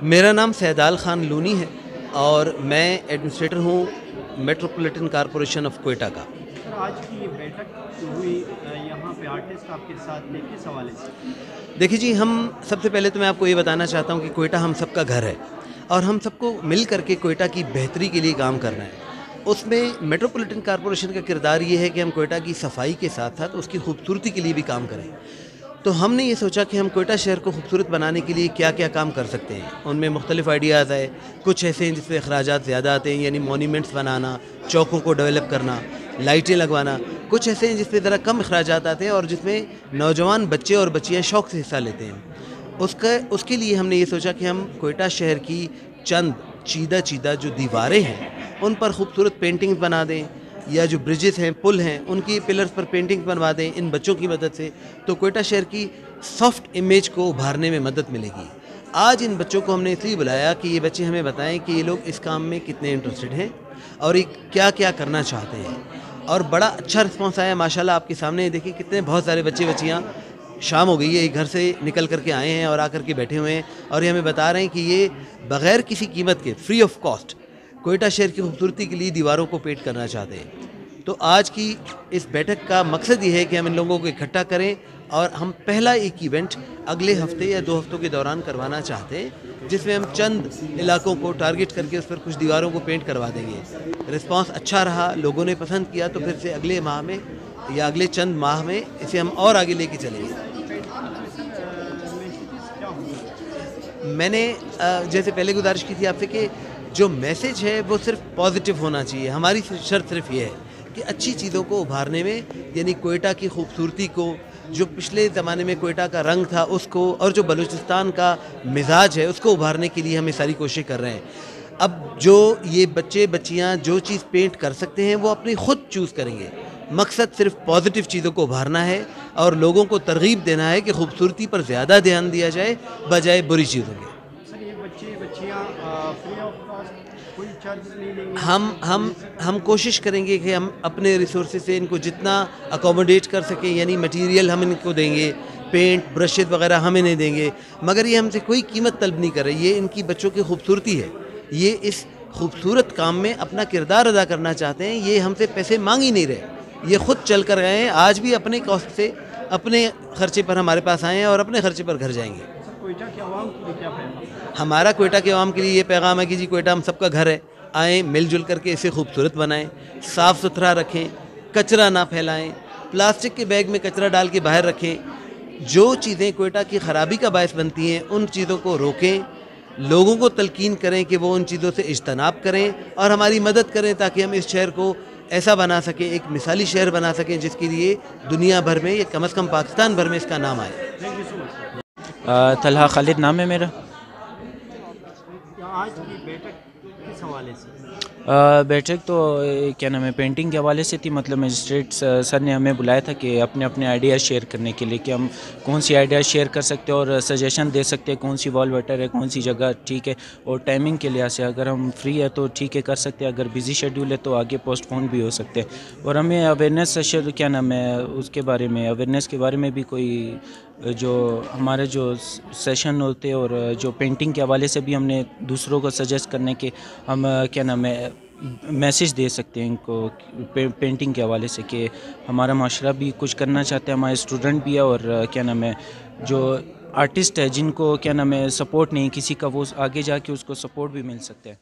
मेरा नाम सैदाल खान लूनी है और मैं एडमिनिस्ट्रेटर हूँ मेट्रोपॉलिटन कॉरपोरेशन ऑफ कोयटा का। सर, आज की ये बैठक हुई यहाँ पे आर्टिस्ट आपके साथ थे, किस हवाले से? देखिए जी, हम सबसे पहले तो मैं आपको ये बताना चाहता हूँ कि कोयटा हम सबका घर है और हम सबको मिल करके कोयटा की बेहतरी के लिए काम करना है। उसमें मेट्रोपॉलिटन कॉरपोरेशन का किरदार ये है कि हम कोयटा की सफाई के साथ साथ उसकी खूबसूरती के लिए भी काम करें। तो हमने ये सोचा कि हम कोयटा शहर को खूबसूरत बनाने के लिए क्या क्या काम कर सकते हैं। उनमें मुख्तलिफ आइडियाज़ आए। कुछ ऐसे हैं जिसमें अखराजात ज़्यादा आते हैं, यानी मॉन्यूमेंट्स बनाना, चौकों को डेवलप करना, लाइटें लगवाना। कुछ ऐसे हैं जिसमें ज़रा कम अखराजात आते हैं और जिसमें नौजवान बच्चे और बच्चियाँ शौक़ से हिस्सा लेते हैं। उसके लिए हमने ये सोचा कि हम कोयटा शहर की चंद चीदा जो दीवारें हैं उन पर खूबसूरत पेंटिंग्स बना दें, या जो ब्रिजेस हैं, पुल हैं, उनकी पिलर्स पर पेंटिंग बनवा दें इन बच्चों की मदद से। तो कोयटा शहर की सॉफ्ट इमेज को उभारने में मदद मिलेगी। आज इन बच्चों को हमने इसलिए बुलाया कि ये बच्चे हमें बताएं कि ये लोग इस काम में कितने इंटरेस्टेड हैं और ये क्या क्या करना चाहते हैं। और बड़ा अच्छा रिस्पॉन्स आया माशाल्लाह। आपके सामने देखिए कितने बहुत सारे बच्चे बच्चियाँ, शाम हो गई है, घर से निकल करके आए हैं और आकर के बैठे हुए हैं और ये हमें बता रहे हैं कि ये बग़ैर किसी कीमत के, फ्री ऑफ कॉस्ट, कोयटा शहर की खूबसूरती के लिए दीवारों को पेंट करना चाहते हैं। तो आज की इस बैठक का मकसद ये है कि हम इन लोगों को इकट्ठा करें और हम पहला एक इवेंट अगले हफ्ते या 2 हफ्तों के दौरान करवाना चाहते हैं, जिसमें हम चंद इलाकों को टारगेट करके उस पर कुछ दीवारों को पेंट करवा देंगे। रिस्पांस अच्छा रहा, लोगों ने पसंद किया, तो फिर से अगले माह में या अगले चंद माह में इसे हम और आगे लेके चलेंगे। मैंने जैसे पहले गुजारिश की थी आपसे कि जो मैसेज है वो सिर्फ पॉजिटिव होना चाहिए। हमारी शर्त सिर्फ ये है कि अच्छी चीज़ों को उभारने में, यानी कोयटा की खूबसूरती को, जो पिछले ज़माने में कोयटा का रंग था उसको, और जो बलूचिस्तान का मिजाज है उसको उभारने के लिए हम सारी कोशिश कर रहे हैं। अब जो ये बच्चे बच्चियाँ जो चीज़ पेंट कर सकते हैं वो अपनी खुद चूज़ करेंगे। मकसद सिर्फ पॉजिटिव चीज़ों को उभारना है और लोगों को तरगीब देना है कि खूबसूरती पर ज़्यादा ध्यान दिया जाए बजाय बुरी चीज़ों के। सर, ये बच्चे बच्चियाँ फ्री ऑफ कॉस्ट कोई चार्ज नहीं लेंगे? हम कोशिश करेंगे कि हम अपने रिसोर्सेज से इनको जितना अकोमोडेट कर सकें, यानी मटेरियल हम इनको देंगे, पेंट ब्रशेज़ वगैरह हम इन्हें देंगे, मगर ये हमसे कोई कीमत तलब नहीं कर रहे। ये इनकी बच्चों की खूबसूरती है, ये इस खूबसूरत काम में अपना किरदार अदा करना चाहते हैं। ये हमसे पैसे मांग ही नहीं रहे, ये खुद चल कर गए हैं। आज भी अपने कॉस्ट से, अपने खर्चे पर हमारे पास आए हैं और अपने खर्चे पर घर जाएंगे। सर, कोयटा के आवाम के लिए क्या पैगाम? हमारा कोयटा के आवाम के लिए ये पैगाम है कि जी कोयटा हम सबका घर है। आएँ, मिलजुल करके इसे खूबसूरत बनाएं, साफ़ सुथरा रखें, कचरा ना फैलाएं, प्लास्टिक के बैग में कचरा डाल के बाहर रखें। जो चीज़ें कोयटा की ख़राबी का बायस बनती हैं उन चीज़ों को रोकें, लोगों को तलकीन करें कि वो उन चीज़ों से इज्तनाब करें और हमारी मदद करें ताकि हम इस शहर को ऐसा बना सकें, एक मिसाली शहर बना सकें जिसके लिए दुनिया भर में या कम अज़ कम पाकिस्तान भर में इसका नाम आए। Thank you so much. Talha Khalid नाम है मेरा। आज की बैठक किस हवाले से? बैठक तो क्या नाम है, पेंटिंग के हवाले से थी। मतलब मजिस्ट्रेट सर ने हमें बुलाया था कि अपने अपने आइडियाज़ शेयर करने के लिए, कि हम कौन सी आइडियाज़ शेयर कर सकते हैं और सजेशन दे सकते हैं, कौन सी वॉल बेटर है, कौन सी जगह ठीक है। और टाइमिंग के लिहाज से अगर हम फ्री है तो ठीक है कर सकते हैं, अगर बिज़ी शेड्यूल है तो आगे पोस्टपोन भी हो सकते हैं। और हमें अवेयरनेस सेशन, क्या नाम है, उसके बारे में, अवेयरनेस के बारे में भी कोई जो हमारे जो सेशन होते हैं और जो पेंटिंग के हवाले से भी हमने दूसरों को सजेस्ट करने के हम क्या नाम है मैसेज दे सकते हैं इनको पेंटिंग के हवाले से, कि हमारा माशरा भी कुछ करना चाहते हैं, हमारे स्टूडेंट भी है और क्या नाम है जो आर्टिस्ट है जिनको क्या नाम है सपोर्ट नहीं किसी का, वो आगे जाके उसको सपोर्ट भी मिल सकता है।